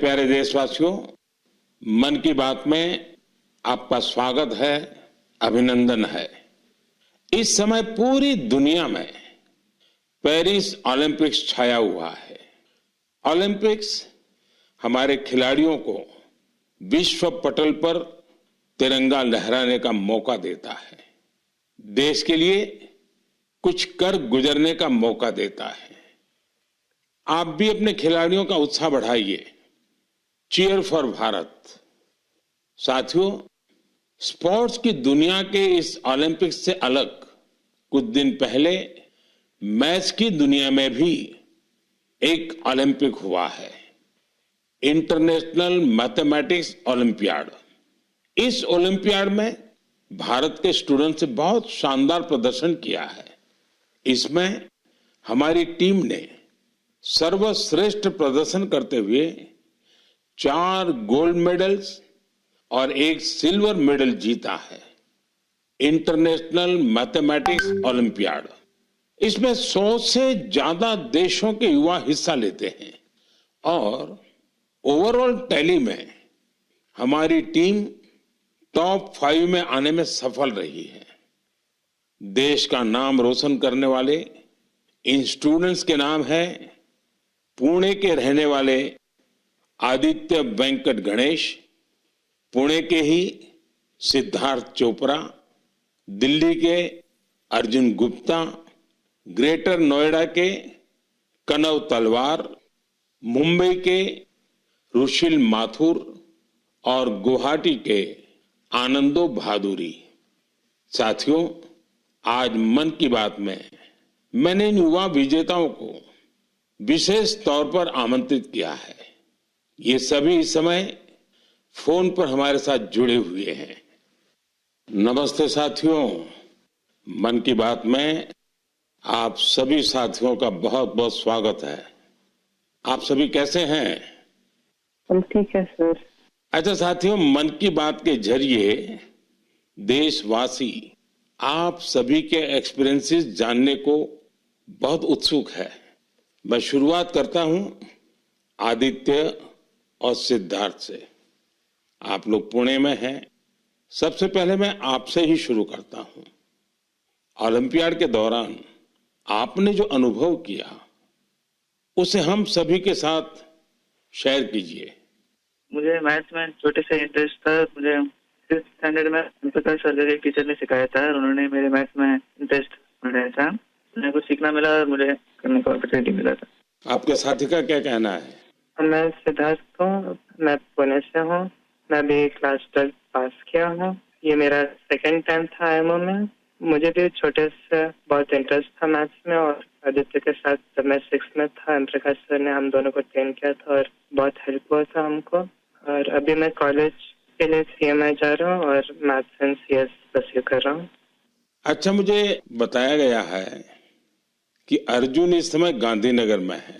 प्यारे देशवासियों, मन की बात में आपका स्वागत है, अभिनंदन है। इस समय पूरी दुनिया में पेरिस ओलंपिक्स छाया हुआ है। ओलंपिक्स हमारे खिलाड़ियों को विश्व पटल पर तिरंगा लहराने का मौका देता है, देश के लिए कुछ कर गुजरने का मौका देता है। आप भी अपने खिलाड़ियों का उत्साह बढ़ाइए। Cheer for Bharat. साथियों, स्पोर्ट्स की दुनिया के इस ओलंपिक्स से अलग कुछ दिन पहले मैथ्स की दुनिया में भी एक ओलंपिक हुआ है, इंटरनेशनल मैथमेटिक्स ओलंपियाड। इस ओलंपियाड में भारत के स्टूडेंट्स ने बहुत शानदार प्रदर्शन किया है। इसमें हमारी टीम ने सर्वश्रेष्ठ प्रदर्शन करते हुए 4 गोल्ड मेडल्स और 1 सिल्वर मेडल जीता है। इंटरनेशनल मैथमेटिक्स ओलंपियाड, इसमें 100 से ज्यादा देशों के युवा हिस्सा लेते हैं और ओवरऑल टैली में हमारी टीम टॉप 5 में आने में सफल रही है। देश का नाम रोशन करने वाले इन स्टूडेंट्स के नाम है पुणे के रहने वाले आदित्य वेंकट गणेश, पुणे के ही सिद्धार्थ चोपड़ा, दिल्ली के अर्जुन गुप्ता, ग्रेटर नोएडा के कनव तलवार, मुंबई के रुशिल माथुर और गुवाहाटी के आनंदो भादुरी। साथियों, आज मन की बात में मैंने इन युवा विजेताओं को विशेष तौर पर आमंत्रित किया है। ये सभी इस समय फोन पर हमारे साथ जुड़े हुए हैं। नमस्ते साथियों, मन की बात में आप सभी साथियों का बहुत बहुत स्वागत है। आप सभी कैसे हैं? हम ठीक है सर। अच्छा साथियों, मन की बात के जरिए देशवासी आप सभी के एक्सपीरियंसेस जानने को बहुत उत्सुक है। मैं शुरुआत करता हूं आदित्य और सिद्धार्थ से। आप लोग पुणे में हैं। सबसे पहले मैं आपसे ही शुरू करता हूं। ओलंपियाड के दौरान आपने जो अनुभव किया उसे हम सभी के साथ शेयर कीजिए। मुझे मैथ्स में छोटे से इंटरेस्ट था। मुझे 5th स्टैंडर्ड में प्रकाश सर के टीचर ने सिखाया था और उन्होंने मेरे मैथ्स में इंटरेस्ट बढ़ाया था। मुझे कुछ सीखना मिला और मुझे करने का अपॉर्चुनिटी मिला था। आपके साथी का क्या कहना है? मैं सिद्धार्थ हूँ, मैं पुणे से हूँ। मैं भी क्लास 12 पास किया हूँ। ये मेरा सेकंड टाइम था IIMO में। मुझे भी छोटे से बहुत इंटरेस्ट था मैथ्स में और आदित्य के साथ जब मैं 6th में था प्रकाश सर ने हम दोनों को ट्रेन किया था और बहुत हेल्प हुआ था हमको। और अभी मैं कॉलेज के लिए CMI जा रहा हूँ और मैथ्स एंड CS परस्यू कर रहा हूँ। अच्छा, मुझे बताया गया है कि अर्जुन इस समय गांधीनगर में है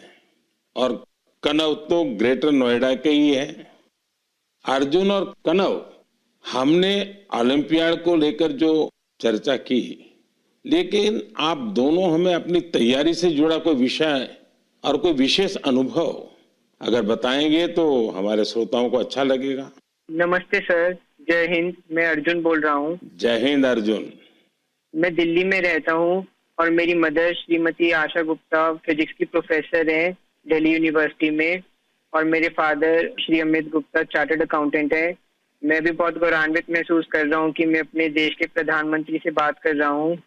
और कनव तो ग्रेटर नोएडा के ही है। अर्जुन और कनव, हमने ओलंपियाड को लेकर जो चर्चा की, लेकिन आप दोनों हमें अपनी तैयारी से जुड़ा कोई विषय और कोई विशेष अनुभव अगर बताएंगे तो हमारे श्रोताओं को अच्छा लगेगा। नमस्ते सर, जय हिंद। मैं अर्जुन बोल रहा हूँ। जय हिंद अर्जुन। मैं दिल्ली में रहता हूँ और मेरी मदर श्रीमती आशा गुप्ता फिजिक्स की प्रोफेसर हैं दिल्ली यूनिवर्सिटी में और मेरे father Shri Amit Gupta chartered accountant है। मैं भी बहुत गौरवान्वित महसूस कर रहा हूँ कि मैं अपने देश के प्रधानमंत्री से बात कर रहा हूँ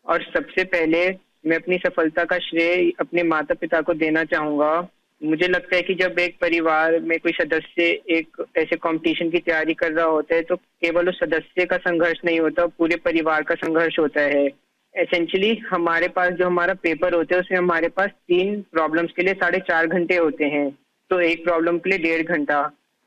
और सबसे पहले मैं अपनी सफलता का श्रेय अपने माता पिता को देना चाहूँगा। मुझे लगता है कि जब एक परिवार में कोई सदस्य एक ऐसे कंपटीशन की तैयारी कर रहा होता है तो केवल उस सदस्य का संघर्ष नहीं होता, पूरे परिवार का संघर्ष होता है। एसेंशियली हमारे पास जो हमारा पेपर होता है उसमें हमारे पास 3 प्रॉब्लम्स के लिए 4.5 घंटे होते हैं, तो एक प्रॉब्लम के लिए 1.5 घंटा।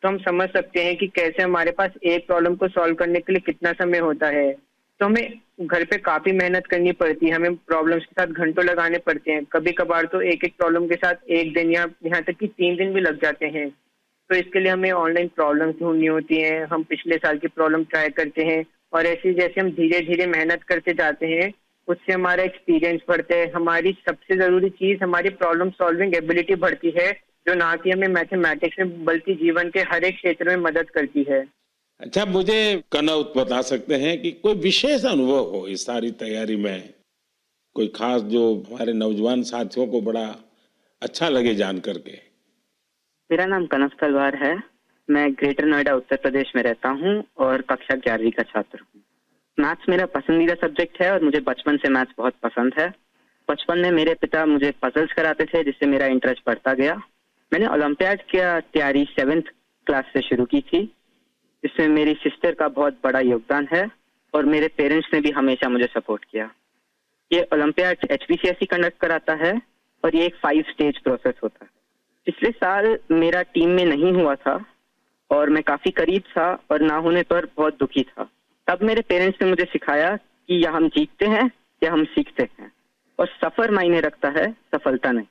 तो हम समझ सकते हैं कि कैसे हमारे पास एक प्रॉब्लम को सॉल्व करने के लिए कितना समय होता है। तो हमें घर पे काफी मेहनत करनी पड़ती है, हमें प्रॉब्लम्स के साथ घंटों लगाने पड़ते हैं। कभी कभार तो एक प्रॉब्लम के साथ 1 दिन या यहाँ तक कि 3 दिन भी लग जाते हैं। तो इसके लिए हमें ऑनलाइन प्रॉब्लम्स ढूंढनी होती हैं। हम पिछले साल की प्रॉब्लम ट्राई करते हैं और ऐसे जैसे हम धीरे धीरे मेहनत करते जाते हैं उससे हमारा एक्सपीरियंस बढ़ता है। हमारी सबसे जरूरी चीज हमारी प्रॉब्लम सॉल्विंग एबिलिटी बढ़ती है जो ना कि हमें मैथमेटिक्स में बल्कि जीवन के हर एक क्षेत्र में मदद करती है। अच्छा, मुझे कनौत बता सकते हैं कि कोई विशेष अनुभव हो इस सारी तैयारी में, कोई खास जो हमारे नौजवान साथियों को बड़ा अच्छा लगे जान करके? मेरा नाम कनक तलवार है। मैं ग्रेटर नोएडा उत्तर प्रदेश में रहता हूँ और कक्षा 11वीं का छात्र हूँ। मैथ्स मेरा पसंदीदा सब्जेक्ट है और मुझे बचपन से मैथ्स बहुत पसंद है। बचपन में मेरे पिता मुझे पजल्स कराते थे जिससे मेरा इंटरेस्ट बढ़ता गया। मैंने ओलंपियाड की तैयारी 7th क्लास से शुरू की थी, जिसमें मेरी सिस्टर का बहुत बड़ा योगदान है और मेरे पेरेंट्स ने भी हमेशा मुझे सपोर्ट किया। ये ओलंपियाड HPCSE कंडक्ट कराता है और ये एक 5 स्टेज प्रोसेस होता है। पिछले साल मेरा टीम में नहीं हुआ था और मैं काफी करीब था और ना होने पर बहुत दुखी था। तब मेरे पेरेंट्स ने मुझे सिखाया कि या हम जीतते हैं या हम सीखते हैं, और सफर मायने रखता है, सफलता नहीं।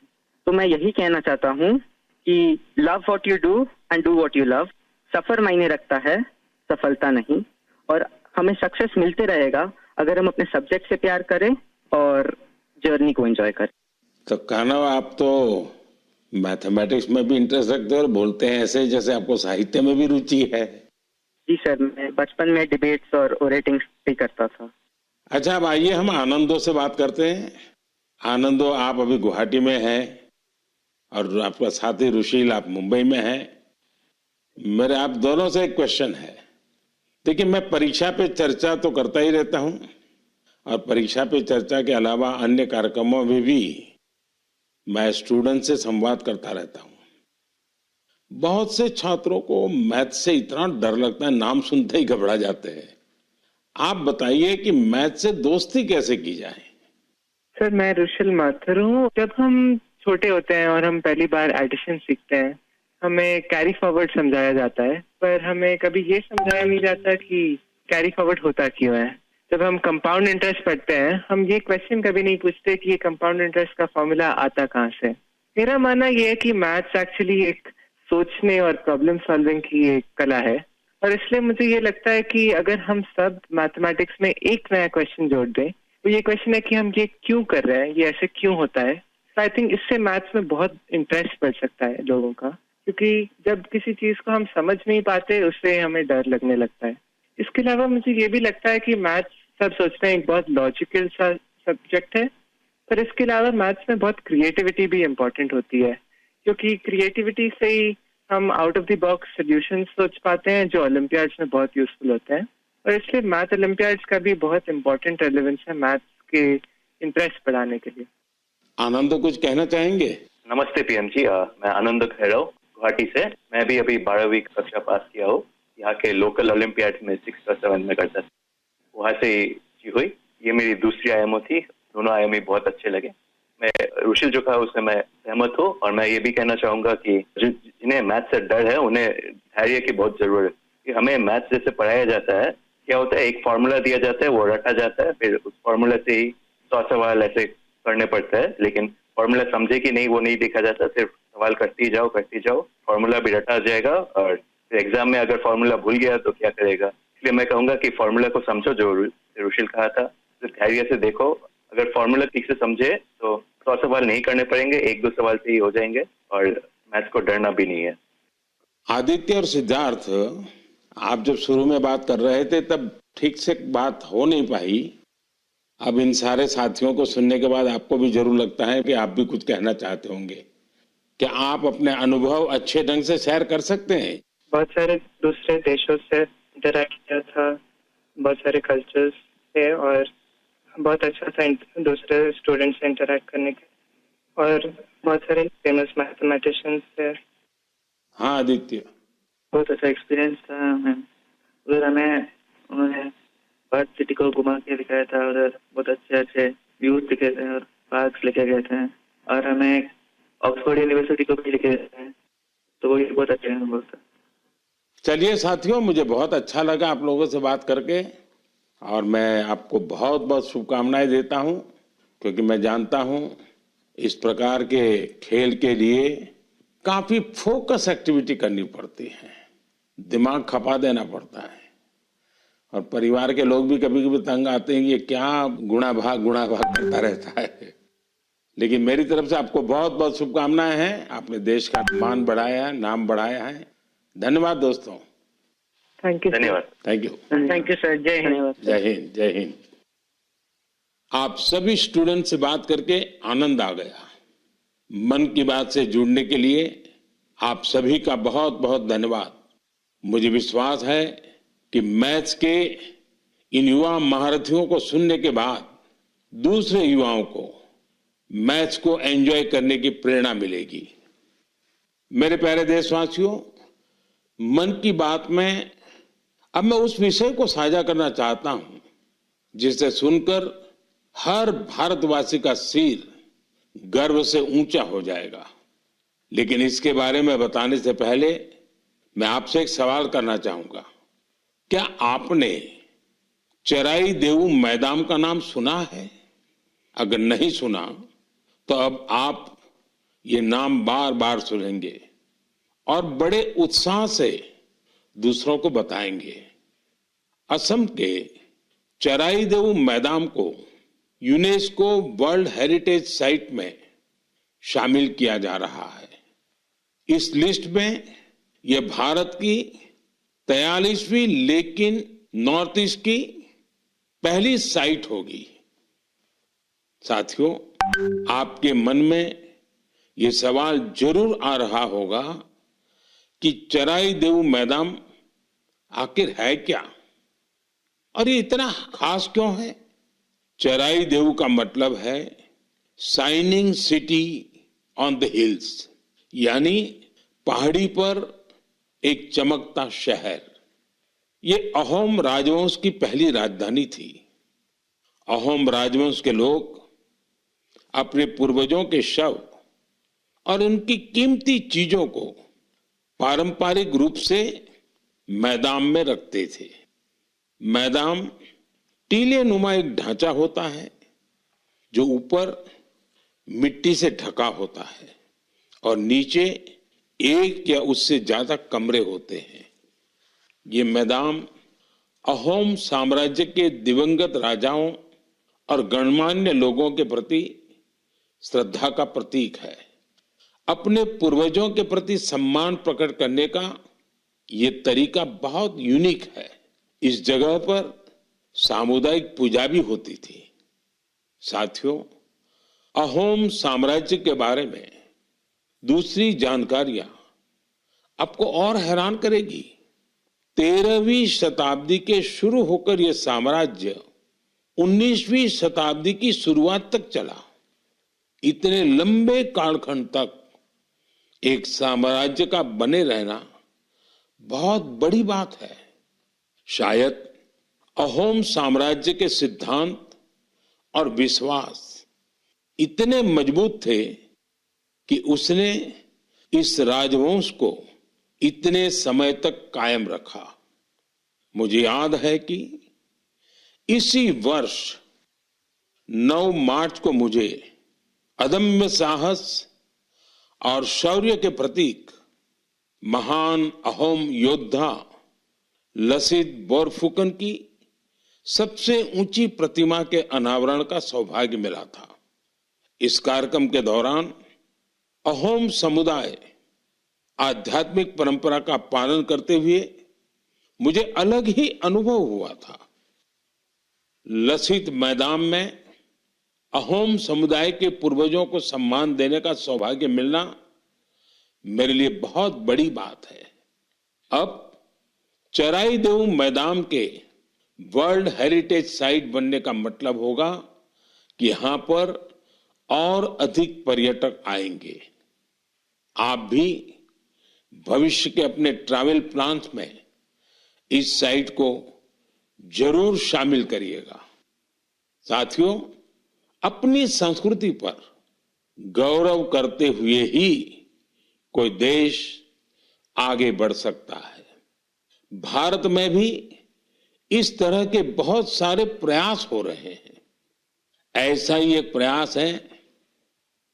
तो मैं यही कहना चाहता हूँ कि love what you do and do what you love. सफर मायने रखता है, सफलता नहीं, और हमें सक्सेस मिलते रहेगा अगर हम अपने सब्जेक्ट से प्यार करें और जर्नी को एंजॉय करें। तो कहना, आप तो मैथमेटिक्स में भी इंटरेस्ट रखते हो और बोलते हैं ऐसे जैसे आपको साहित्य में भी रुचि है। जी सर, मैं बचपन में डिबेट्स और ओरेटिंग्स भी करता था। अच्छा, अब आइए हम आनंदो से बात करते हैं। आनंदो, आप अभी गुवाहाटी में हैं और आपका साथी रुशील आप मुंबई में हैं। मेरे आप दोनों से एक क्वेश्चन है। देखिए, मैं परीक्षा पे चर्चा तो करता ही रहता हूँ और परीक्षा पे चर्चा के अलावा अन्य कार्यक्रमों में भी मैं स्टूडेंट से संवाद करता रहता हूँ। बहुत से छात्रों को मैथ से इतना डर लगता है, नाम सुनते ही घबरा जाते हैं। आप बताइए कि मैथ से दोस्ती कैसे की जाए? सर, मैं रुशील माथुर हूँ। जब हम छोटे होते हैं और हम पहली बार एडिशन सीखते हैं, हमें कैरी फॉरवर्ड समझाया जाता है, पर हमें कभी ये समझाया नहीं जाता कि कैरी फॉरवर्ड होता क्यों है। जब हम कंपाउंड इंटरेस्ट पढ़ते हैं, हम ये क्वेश्चन कभी नहीं पूछते कि ये कंपाउंड इंटरेस्ट का फॉर्मूला आता कहाँ से। मेरा मानना ये है कि मैथ्स एक्चुअली एक सोचने और प्रॉब्लम सॉल्विंग की एक कला है, और इसलिए मुझे ये लगता है कि अगर हम सब मैथमेटिक्स में एक नया क्वेश्चन जोड़ दें, तो ये क्वेश्चन है कि हम ये क्यों कर रहे हैं, ये ऐसे क्यों होता है। तो आई थिंक इससे मैथ्स में बहुत इंटरेस्ट बढ़ सकता है लोगों का, क्योंकि जब किसी चीज को हम समझ नहीं पाते उससे हमें डर लगने लगता है। इसके अलावा मुझे ये भी लगता है कि मैथ्स, सब सोचते हैं, एक बहुत लॉजिकल सा सब्जेक्ट है, पर इसके अलावा मैथ्स में बहुत क्रिएटिविटी भी इम्पोर्टेंट होती है, क्योंकि क्रिएटिविटी से ही हम out of the box solution सोच पाते हैं जो ओलंपियाड्स में बहुत यूजफुल होते हैं। और इसलिए मैथ ओलंपियाड्स का भी बहुत इम्पोर्टेंट रेलेवेंस है मैथ्स के इंटरेस्ट बढ़ाने के लिए। आनंद, कुछ कहना चाहेंगे? नमस्ते पीएम जी, मैं आनंद खैरव गुवाहाटी से। मैं भी अभी 12वीं कक्षा पास किया हूँ। यहाँ के लोकल ओलंपियाड में 6 और 7 में करता था, वहाँ से जी हुई। ये मेरी दूसरी आयामो थी, दोनों आयाम बहुत अच्छे लगे। मैं रुशील जो कहा उससे मैं सहमत हूँ, और मैं ये भी कहना चाहूंगा कि जिन्हें मैथ से डर है उन्हें धैर्य की बहुत जरूरत है। कि हमें मैथ जैसे पढ़ाया जाता है, क्या होता है, एक फॉर्मूला दिया जाता है, वो रटा जाता है, फिर उस फॉर्मूला से ही 100 सवाल ऐसे करने पड़ते हैं, लेकिन फॉर्मूला समझे कि नहीं वो नहीं देखा जाता। सिर्फ सवाल करते ही जाओ, फॉर्मूला भी रटा जाएगा, और फिर एग्जाम में अगर फॉर्मूला भूल गया तो क्या करेगा। इसलिए मैं कहूंगा कि फॉर्मूला को समझो, जो रुशील कहा था, सिर्फ धैर्य से देखो। अगर फॉर्मूला ठीक से समझे तो 100 सवाल नहीं करने पड़ेंगे, 1-2 सवाल से ही हो जाएंगे, और मैथ्स को डरना भी नहीं है। आदित्य और सिद्धार्थ, आप जब शुरू में बात कर रहे थे तब ठीक से बात हो नहीं पाई। अब इन सारे साथियों को सुनने के बाद आपको भी जरूर लगता है कि आप भी कुछ कहना चाहते होंगे। क्या आप अपने अनुभव अच्छे ढंग से शेयर कर सकते हैं? बहुत सारे दूसरे देशों से इंटरैक्ट किया था, बहुत सारे कल्चर्स थे, और बहुत अच्छा था दूसरे स्टूडेंट्स से इंटरैक्ट करने के, और बहुत सारे फेमस मैथमेटिशियंस थे। हाँ आदित्य, बहुत अच्छा एक्सपीरियंस था मैम। उधर हमें उन्होंने बर्थ सिटी को घुमा के दिखाया था, उधर बहुत अच्छे व्यूज दिखे थे और पार्क्स लेके गए थे, और हमें ऑक्सफोर्ड यूनिवर्सिटी को भी लेके गए थे, तो वो बहुत अच्छा अनुभव था। चलिए साथियों, मुझे बहुत अच्छा लगा आप लोगों से बात करके, और मैं आपको बहुत बहुत शुभकामनाएं देता हूं, क्योंकि मैं जानता हूं इस प्रकार के खेल के लिए काफी फोकस एक्टिविटी करनी पड़ती है, दिमाग खपा देना पड़ता है, और परिवार के लोग भी कभी कभी तंग आते हैं कि ये क्या गुणा भाग करता रहता है। लेकिन मेरी तरफ से आपको बहुत बहुत शुभकामनाएं हैं। आपने देश का मान बढ़ाया है, नाम बढ़ाया है। धन्यवाद दोस्तों। Thank you. धन्यवाद। Thank you. Thank you sir. जय हिंद। धन्यवाद सर। जय हिंद। जय हिंद। आप सभी स्टूडेंट से बात करके आनंद आ गया। मन की बात से जुड़ने के लिए आप सभी का बहुत बहुत धन्यवाद। मुझे विश्वास है कि मैथ्स के इन युवा महारथियों को सुनने के बाद दूसरे युवाओं को मैथ्स को एंजॉय करने की प्रेरणा मिलेगी। मेरे प्यारे देशवासियों, मन की बात में अब मैं उस विषय को साझा करना चाहता हूं जिसे सुनकर हर भारतवासी का सिर गर्व से ऊंचा हो जाएगा। लेकिन इसके बारे में बताने से पहले मैं आपसे एक सवाल करना चाहूंगा। क्या आपने चराई देऊ मैदान का नाम सुना है? अगर नहीं सुना तो अब आप ये नाम बार बार सुनेंगे और बड़े उत्साह से दूसरों को बताएंगे। असम के चराई देऊ मैदान को यूनेस्को वर्ल्ड हेरिटेज साइट में शामिल किया जा रहा है। इस लिस्ट में यह भारत की 43वीं लेकिन नॉर्थ ईस्ट की पहली साइट होगी। साथियों, आपके मन में यह सवाल जरूर आ रहा होगा कि चराई देऊ मैदान आखिर है क्या और ये इतना खास क्यों है? चराई देऊ का मतलब है shining city on the hills, यानी पहाड़ी पर एक चमकता शहर। ये अहोम राजवंश की पहली राजधानी थी। अहोम राजवंश के लोग अपने पूर्वजों के शव और उनकी कीमती चीजों को पारंपरिक रूप से मैदान में रखते थे। मैदान टीले नुमा एक ढांचा होता है जो ऊपर मिट्टी से ढका होता है और नीचे एक या उससे ज्यादा कमरे होते हैं। ये मैदान अहोम साम्राज्य के दिवंगत राजाओं और गणमान्य लोगों के प्रति श्रद्धा का प्रतीक है। अपने पूर्वजों के प्रति सम्मान प्रकट करने का ये तरीका बहुत यूनिक है। इस जगह पर सामुदायिक पूजा भी होती थी। साथियों, अहोम साम्राज्य के बारे में दूसरी जानकारियां आपको और हैरान करेगी। 13वीं शताब्दी के शुरू होकर यह साम्राज्य 19वीं शताब्दी की शुरुआत तक चला। इतने लंबे कालखंड तक एक साम्राज्य का बने रहना बहुत बड़ी बात है। शायद अहोम साम्राज्य के सिद्धांत और विश्वास इतने मजबूत थे कि उसने इस राजवंश को इतने समय तक कायम रखा। मुझे याद है कि इसी वर्ष 9 मार्च को मुझे अदम्य साहस और शौर्य के प्रतीक महान अहोम योद्धा लसित बोरफुकन की सबसे ऊंची प्रतिमा के अनावरण का सौभाग्य मिला था। इस कार्यक्रम के दौरान अहोम समुदाय आध्यात्मिक परंपरा का पालन करते हुए मुझे अलग ही अनुभव हुआ था। लसित मैदान में अहोम समुदाय के पूर्वजों को सम्मान देने का सौभाग्य मिलना मेरे लिए बहुत बड़ी बात है। अब चराई देऊ मैदान के वर्ल्ड हेरिटेज साइट बनने का मतलब होगा कि यहां पर और अधिक पर्यटक आएंगे। आप भी भविष्य के अपने ट्रैवल प्लान्स में इस साइट को जरूर शामिल करिएगा। साथियों, अपनी संस्कृति पर गौरव करते हुए ही कोई देश आगे बढ़ सकता है। भारत में भी इस तरह के बहुत सारे प्रयास हो रहे हैं। ऐसा ही एक प्रयास है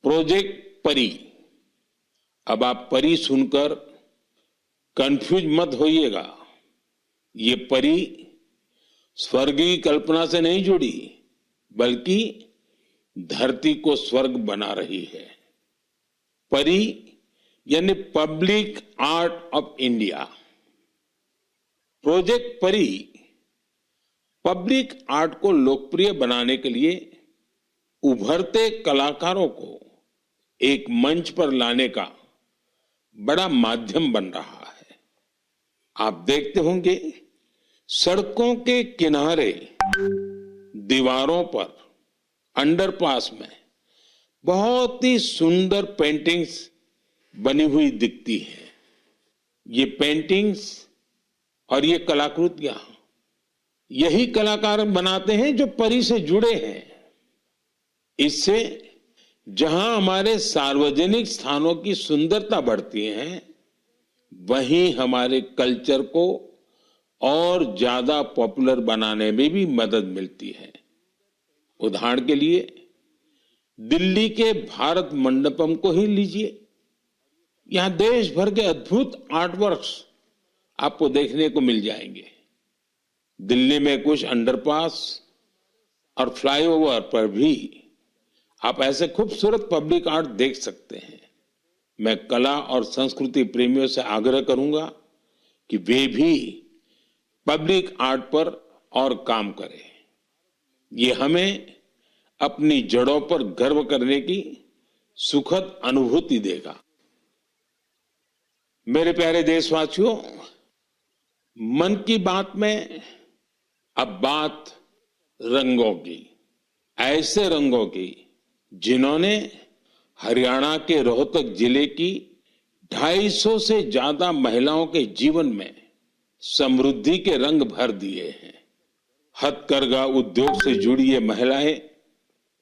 प्रोजेक्ट परी। अब आप परी सुनकर कंफ्यूज मत होइएगा। ये परी स्वर्गीय कल्पना से नहीं जुड़ी, बल्कि धरती को स्वर्ग बना रही है। परी यानी public art of India. Project परी पब्लिक आर्ट को लोकप्रिय बनाने के लिए उभरते कलाकारों को एक मंच पर लाने का बड़ा माध्यम बन रहा है। आप देखते होंगे सड़कों के किनारे, दीवारों पर, अंडरपास में बहुत ही सुंदर पेंटिंग्स बनी हुई दिखती हैं। ये पेंटिंग्स और ये कलाकृतियां यही कलाकार बनाते हैं जो परी से जुड़े हैं। इससे जहां हमारे सार्वजनिक स्थानों की सुंदरता बढ़ती है, वहीं हमारे कल्चर को और ज्यादा पॉपुलर बनाने में भी मदद मिलती है। उदाहरण के लिए दिल्ली के भारत मंडपम को ही लीजिए। यहां देश भर के अद्भुत आर्टवर्क्स आपको देखने को मिल जाएंगे। दिल्ली में कुछ अंडरपास और फ्लाईओवर पर भी आप ऐसे खूबसूरत पब्लिक आर्ट देख सकते हैं। मैं कला और संस्कृति प्रेमियों से आग्रह करूंगा कि वे भी पब्लिक आर्ट पर और काम करें। ये हमें अपनी जड़ों पर गर्व करने की सुखद अनुभूति देगा। मेरे प्यारे देशवासियों, मन की बात में अब बात रंगों की, ऐसे रंगों की जिन्होंने हरियाणा के रोहतक जिले की 250 से ज्यादा महिलाओं के जीवन में समृद्धि के रंग भर दिए हैं। हथकरघा उद्योग से जुड़ी ये महिलाएं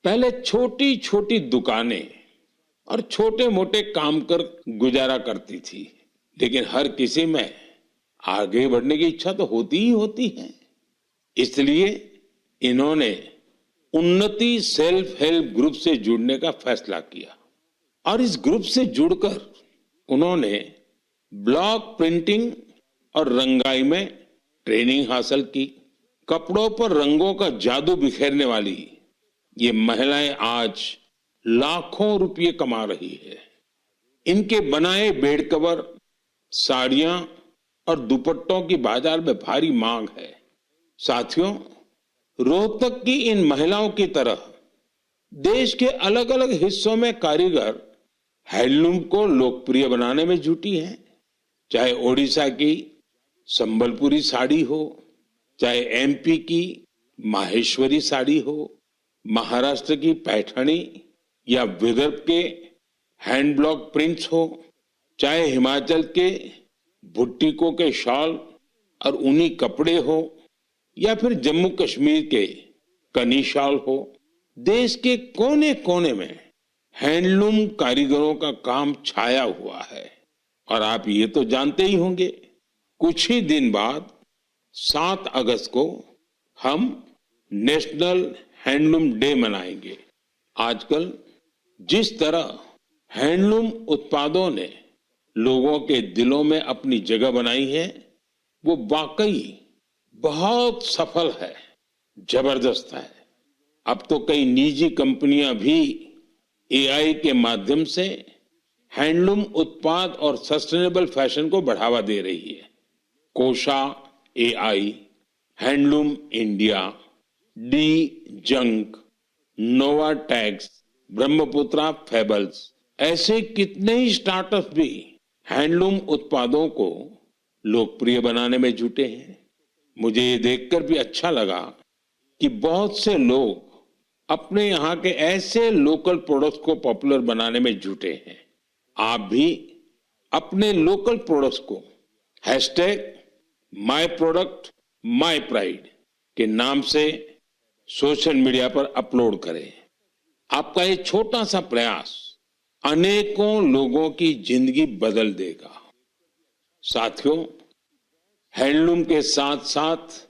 पहले छोटी छोटी दुकानें और छोटे मोटे काम कर गुजारा करती थी, लेकिन हर किसी में आगे बढ़ने की इच्छा तो होती ही होती है। इसलिए इन्होंने उन्नति सेल्फ हेल्प ग्रुप से जुड़ने का फैसला किया और इस ग्रुप से जुड़कर उन्होंने ब्लॉक प्रिंटिंग और रंगाई में ट्रेनिंग हासिल की। कपड़ों पर रंगों का जादू बिखेरने वाली ये महिलाएं आज लाखों रुपये कमा रही है। इनके बनाए बेड कवर, साड़ियां और दुपट्टों की बाजार में भारी मांग है। साथियों, रोहतक की इन महिलाओं की तरह देश के अलग अलग हिस्सों में कारीगर हैंडलूम को लोकप्रिय बनाने में जुटी हैं। चाहे ओडिशा की संबलपुरी साड़ी हो, चाहे एमपी की माहेश्वरी साड़ी हो, महाराष्ट्र की पैठणी या विदर्भ के हैंड ब्लॉक प्रिंट्स हो, चाहे हिमाचल के भुट्टिकों के शॉल और ऊनी कपड़े हो, या फिर जम्मू कश्मीर के कनी शॉल हो, देश के कोने कोने में हैंडलूम कारीगरों का काम छाया हुआ है। और आप ये तो जानते ही होंगे, कुछ ही दिन बाद 7 अगस्त को हम नेशनल हैंडलूम डे मनाएंगे। आजकल जिस तरह हैंडलूम उत्पादों ने लोगों के दिलों में अपनी जगह बनाई है, वो वाकई बहुत सफल है, जबरदस्त है। अब तो कई निजी कंपनियां भी एआई के माध्यम से हैंडलूम उत्पाद और सस्टेनेबल फैशन को बढ़ावा दे रही है। Kosha AI, handloom India, D junk, Nova tax, Brahmaputra fables, ऐसे कितने ही स्टार्टअप भी हैंडलूम उत्पादों को लोकप्रिय बनाने में जुटे हैं। मुझे ये देखकर भी अच्छा लगा कि बहुत से लोग अपने यहाँ के ऐसे लोकल प्रोडक्ट्स को पॉपुलर बनाने में जुटे हैं। आप भी अपने लोकल प्रोडक्ट्स को #MyProductMyPride के नाम से सोशल मीडिया पर अपलोड करें। आपका ये छोटा सा प्रयास अनेकों लोगों की जिंदगी बदल देगा। साथियों, हैंडलूम के साथ साथ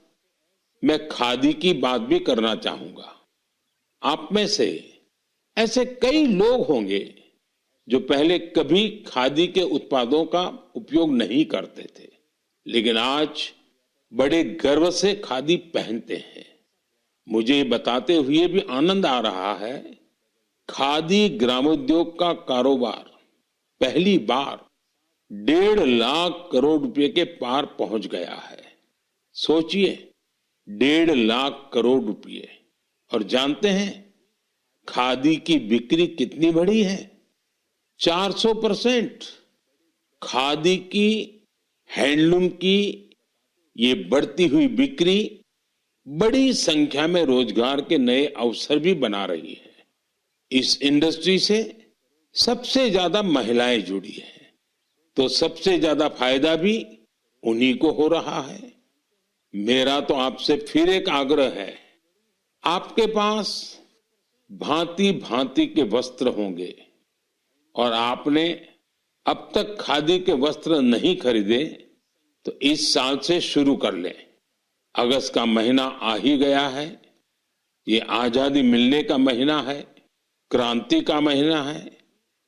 मैं खादी की बात भी करना चाहूंगा। आप में से ऐसे कई लोग होंगे जो पहले कभी खादी के उत्पादों का उपयोग नहीं करते थे, लेकिन आज बड़े गर्व से खादी पहनते हैं। मुझे बताते हुए भी आनंद आ रहा है खादी ग्रामोद्योग का कारोबार पहली बार 1.5 करोड़ रुपए के पार पहुंच गया है। सोचिए, 1.5 करोड़ रुपए। और जानते हैं खादी की बिक्री कितनी बढ़ी है? 400%। खादी की, हैंडलूम की ये बढ़ती हुई बिक्री बड़ी संख्या में रोजगार के नए अवसर भी बना रही है। इस इंडस्ट्री से सबसे ज्यादा महिलाएं जुड़ी हैं, तो सबसे ज्यादा फायदा भी उन्हीं को हो रहा है। मेरा तो आपसे फिर एक आग्रह है, आपके पास भांति भांति के वस्त्र होंगे और आपने अब तक खादी के वस्त्र नहीं खरीदे, तो इस साल से शुरू कर लें। अगस्त का महीना आ ही गया है। ये आजादी मिलने का महीना है, क्रांति का महीना है।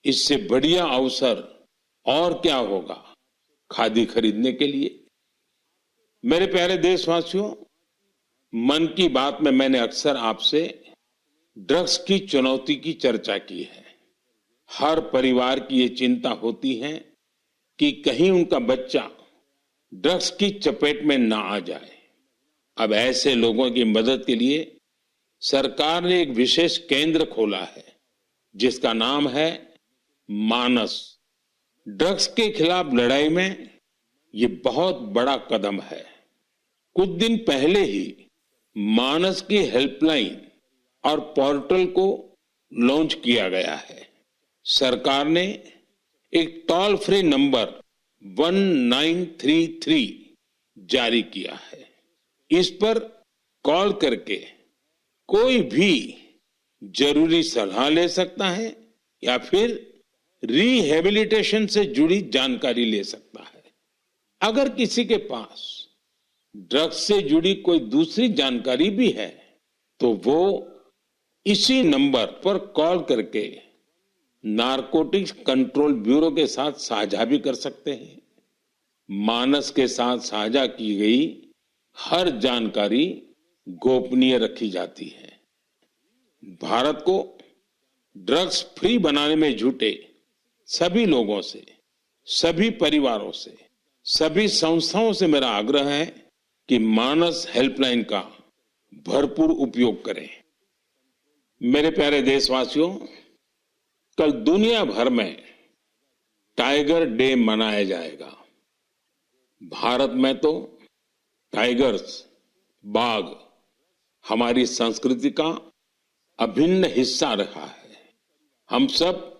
इससे बढ़िया अवसर और क्या होगा खादी खरीदने के लिए। मेरे प्यारे देशवासियों, मन की बात में मैंने अक्सर आपसे ड्रग्स की चुनौती की चर्चा की है। हर परिवार की ये चिंता होती है कि कहीं उनका बच्चा ड्रग्स की चपेट में ना आ जाए। अब ऐसे लोगों की मदद के लिए सरकार ने एक विशेष केंद्र खोला है, जिसका नाम है मानस। ड्रग्स के खिलाफ लड़ाई में ये बहुत बड़ा कदम है। कुछ दिन पहले ही मानस की हेल्पलाइन और पोर्टल को लॉन्च किया गया है। सरकार ने एक टोल फ्री नंबर 1933 जारी किया है। इस पर कॉल करके कोई भी जरूरी सलाह ले सकता है या फिर रिहेबिलिटेशन से जुड़ी जानकारी ले सकता है। अगर किसी के पास ड्रग्स से जुड़ी कोई दूसरी जानकारी भी है, तो वो इसी नंबर पर कॉल करके नारकोटिक्स कंट्रोल ब्यूरो के साथ साझा भी कर सकते हैं। मानस के साथ साझा की गई हर जानकारी गोपनीय रखी जाती है। भारत को ड्रग्स फ्री बनाने में जुटे सभी लोगों से, सभी परिवारों से, सभी संस्थाओं से मेरा आग्रह है कि मानस हेल्पलाइन का भरपूर उपयोग करें। मेरे प्यारे देशवासियों, कल दुनिया भर में टाइगर डे मनाया जाएगा। भारत में तो टाइगर्स, बाघ हमारी संस्कृति का अभिन्न हिस्सा रहा है। हम सब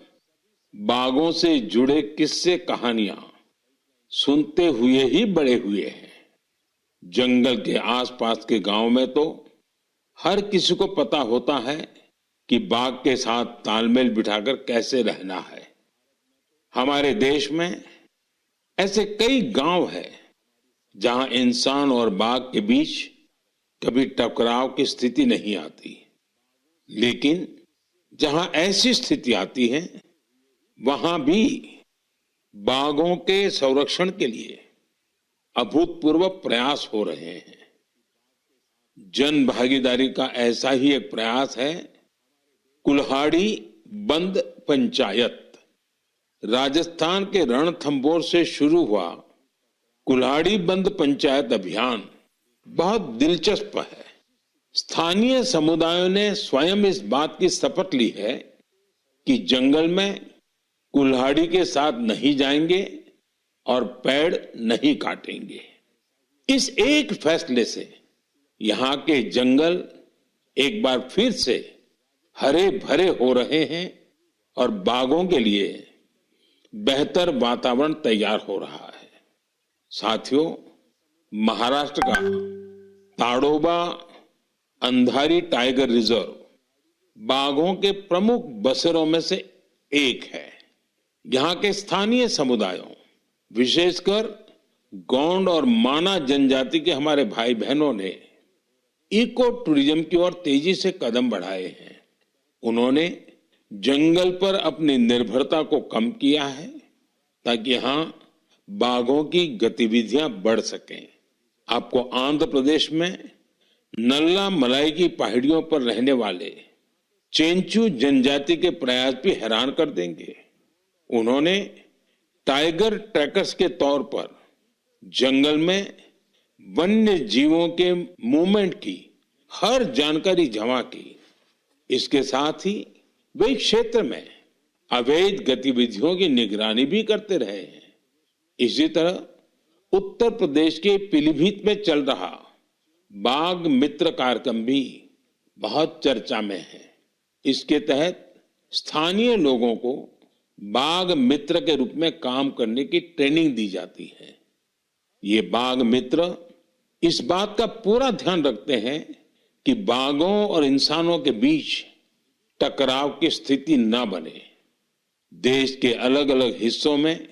बाघों से जुड़े किस्से कहानियां सुनते हुए ही बड़े हुए हैं। जंगल के आसपास के गांव में तो हर किसी को पता होता है कि बाघ के साथ तालमेल बिठाकर कैसे रहना है। हमारे देश में ऐसे कई गांव हैं जहां इंसान और बाघ के बीच कभी टकराव की स्थिति नहीं आती, लेकिन जहां ऐसी स्थिति आती है, वहां भी बाघों के संरक्षण के लिए अभूतपूर्व प्रयास हो रहे हैं। जन भागीदारी का ऐसा ही एक प्रयास है कुल्हाड़ी बंद पंचायत। राजस्थान के रणथंभौर से शुरू हुआ कुल्हाड़ी बंद पंचायत अभियान बहुत दिलचस्प है। स्थानीय समुदायों ने स्वयं इस बात की शपथ ली है कि जंगल में कुल्हाड़ी के साथ नहीं जाएंगे और पेड़ नहीं काटेंगे। इस एक फैसले से यहाँ के जंगल एक बार फिर से हरे भरे हो रहे हैं और बाघों के लिए बेहतर वातावरण तैयार हो रहा है। साथियों, महाराष्ट्र का ताडोबा अंधारी टाइगर रिजर्व बाघों के प्रमुख बसेरों में से एक है। यहाँ के स्थानीय समुदायों, विशेषकर गोंड और माना जनजाति के हमारे भाई बहनों ने इको टूरिज्म की ओर तेजी से कदम बढ़ाए हैं। उन्होंने जंगल पर अपनी निर्भरता को कम किया है ताकि यहाँ बाघों की गतिविधियां बढ़ सकें। आपको आंध्र प्रदेश में नल्ला मलाई की पहाड़ियों पर रहने वाले चेंचू जनजाति के प्रयास भी हैरान कर देंगे। उन्होंने टाइगर ट्रैकर्स के तौर पर जंगल में वन्य जीवों के मूवमेंट की हर जानकारी जमा की। इसके साथ ही वे क्षेत्र में अवैध गतिविधियों की निगरानी भी करते रहे हैं। इसी तरह उत्तर प्रदेश के पीलीभीत में चल रहा बाघ मित्र कार्यक्रम भी बहुत चर्चा में है। इसके तहत स्थानीय लोगों को बाघ मित्र के रूप में काम करने की ट्रेनिंग दी जाती है। ये बाघ मित्र इस बात का पूरा ध्यान रखते हैं कि बाघों और इंसानों के बीच टकराव की स्थिति न बने। देश के अलग अलग हिस्सों में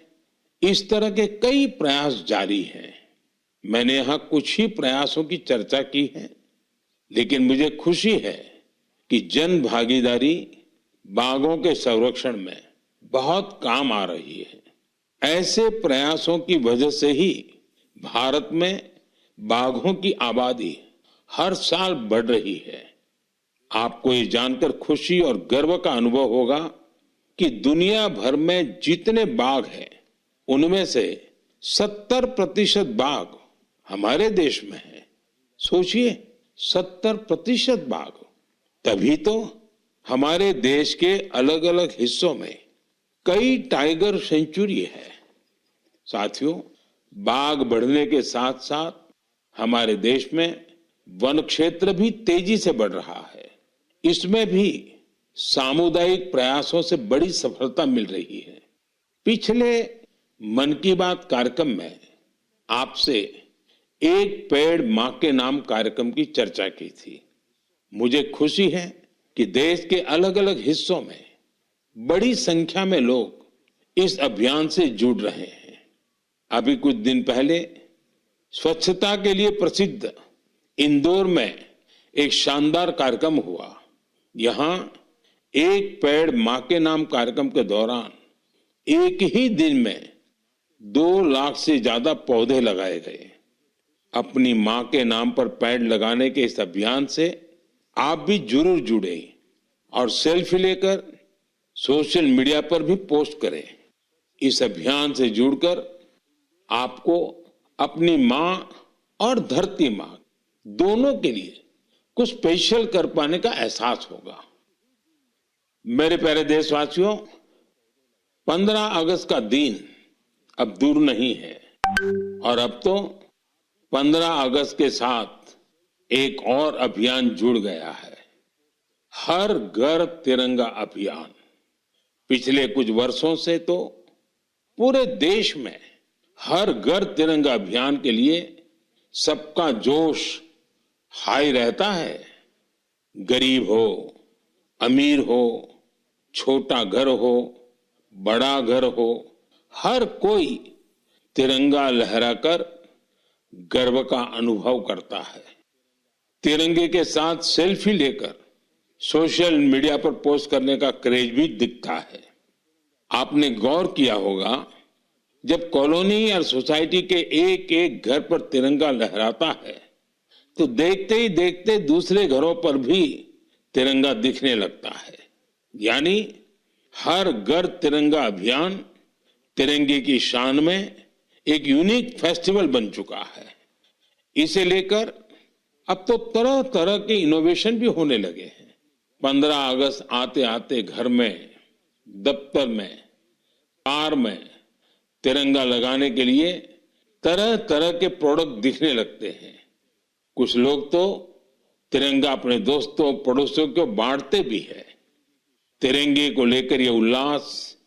इस तरह के कई प्रयास जारी हैं। मैंने यहां कुछ ही प्रयासों की चर्चा की है, लेकिन मुझे खुशी है कि जन भागीदारी बाघों के संरक्षण में बहुत काम आ रही है। ऐसे प्रयासों की वजह से ही भारत में बाघों की आबादी हर साल बढ़ रही है। आपको ये जानकर खुशी और गर्व का अनुभव होगा कि दुनिया भर में जितने बाघ हैं, उनमें से 70% बाघ हमारे देश में है। सोचिए, 70% बाघ। तभी तो हमारे देश के अलग अलग हिस्सों में कई टाइगर सेंचुरी है। साथियों, बाघ बढ़ने के साथ साथ हमारे देश में वन क्षेत्र भी तेजी से बढ़ रहा है। इसमें भी सामुदायिक प्रयासों से बड़ी सफलता मिल रही है। पिछले मन की बात कार्यक्रम में आपसे एक पेड़ मां के नाम कार्यक्रम की चर्चा की थी। मुझे खुशी है कि देश के अलग अलग हिस्सों में बड़ी संख्या में लोग इस अभियान से जुड़ रहे हैं। अभी कुछ दिन पहले स्वच्छता के लिए प्रसिद्ध इंदौर में एक शानदार कार्यक्रम हुआ। यहां एक पेड़ मां के नाम कार्यक्रम के दौरान एक ही दिन में 2 लाख से ज्यादा पौधे लगाए गए। अपनी मां के नाम पर पेड़ लगाने के इस अभियान से आप भी जरूर जुड़े और सेल्फी लेकर सोशल मीडिया पर भी पोस्ट करें। इस अभियान से जुड़कर आपको अपनी मां और धरती मां दोनों के लिए कुछ स्पेशल कर पाने का एहसास होगा। मेरे प्यारे देशवासियों, 15 अगस्त का दिन अब दूर नहीं है और अब तो 15 अगस्त के साथ एक और अभियान जुड़ गया है, हर घर तिरंगा अभियान। पिछले कुछ वर्षों से तो पूरे देश में हर घर तिरंगा अभियान के लिए सबका जोश हाई रहता है। गरीब हो, अमीर हो, छोटा घर हो, बड़ा घर हो, हर कोई तिरंगा लहराकर गर्व का अनुभव करता है। तिरंगे के साथ सेल्फी लेकर सोशल मीडिया पर पोस्ट करने का क्रेज भी दिखता है। आपने गौर किया होगा, जब कॉलोनी और सोसाइटी के एक एक घर पर तिरंगा लहराता है तो देखते ही देखते दूसरे घरों पर भी तिरंगा दिखने लगता है। यानी हर घर तिरंगा अभियान तिरंगे की शान में एक यूनिक फेस्टिवल बन चुका है। इसे लेकर अब तो तरह तरह के इनोवेशन भी होने लगे हैं। 15 अगस्त आते आते घर में, दफ्तर में, कार में तिरंगा लगाने के लिए तरह तरह के प्रोडक्ट दिखने लगते हैं। कुछ लोग तो तिरंगा अपने दोस्तों पड़ोसियों को बांटते भी है। तिरंगे को लेकर ये उल्लास,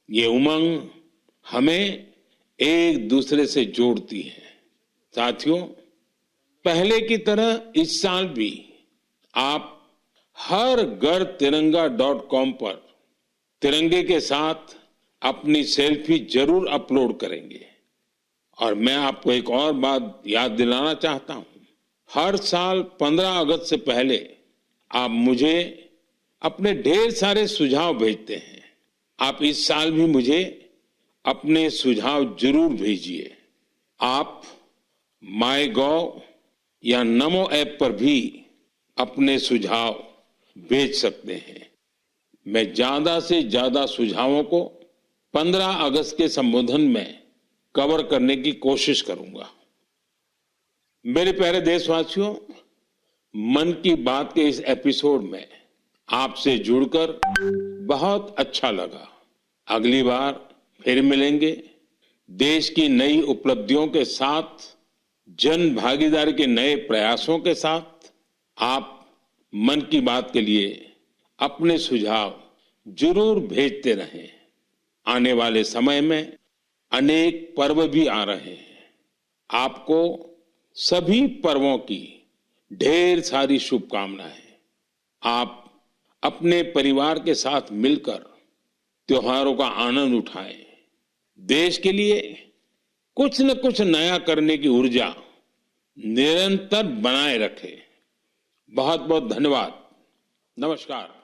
ये उमंग हमें एक दूसरे से जोड़ती है। साथियों, पहले की तरह इस साल भी आप हर घर तिरंगा.com पर तिरंगे के साथ अपनी सेल्फी जरूर अपलोड करेंगे। और मैं आपको एक और बात याद दिलाना चाहता हूं। हर साल 15 अगस्त से पहले आप मुझे अपने ढेर सारे सुझाव भेजते हैं। आप इस साल भी मुझे अपने सुझाव जरूर भेजिए। आप माईगॉव या नमो ऐप पर भी अपने सुझाव भेज सकते हैं। मैं ज्यादा से ज्यादा सुझावों को 15 अगस्त के संबोधन में कवर करने की कोशिश करूंगा। मेरे प्यारे देशवासियों, मन की बात के इस एपिसोड में आपसे जुड़कर बहुत अच्छा लगा। अगली बार फिर मिलेंगे देश की नई उपलब्धियों के साथ, जन भागीदारी के नए प्रयासों के साथ। आप मन की बात के लिए अपने सुझाव जरूर भेजते रहें। आने वाले समय में अनेक पर्व भी आ रहे हैं। आपको सभी पर्वों की ढेर सारी शुभकामनाएं। आप अपने परिवार के साथ मिलकर त्योहारों का आनंद उठाएं। देश के लिए कुछ न कुछ नया करने की ऊर्जा निरंतर बनाए रखें। बहुत बहुत धन्यवाद। नमस्कार।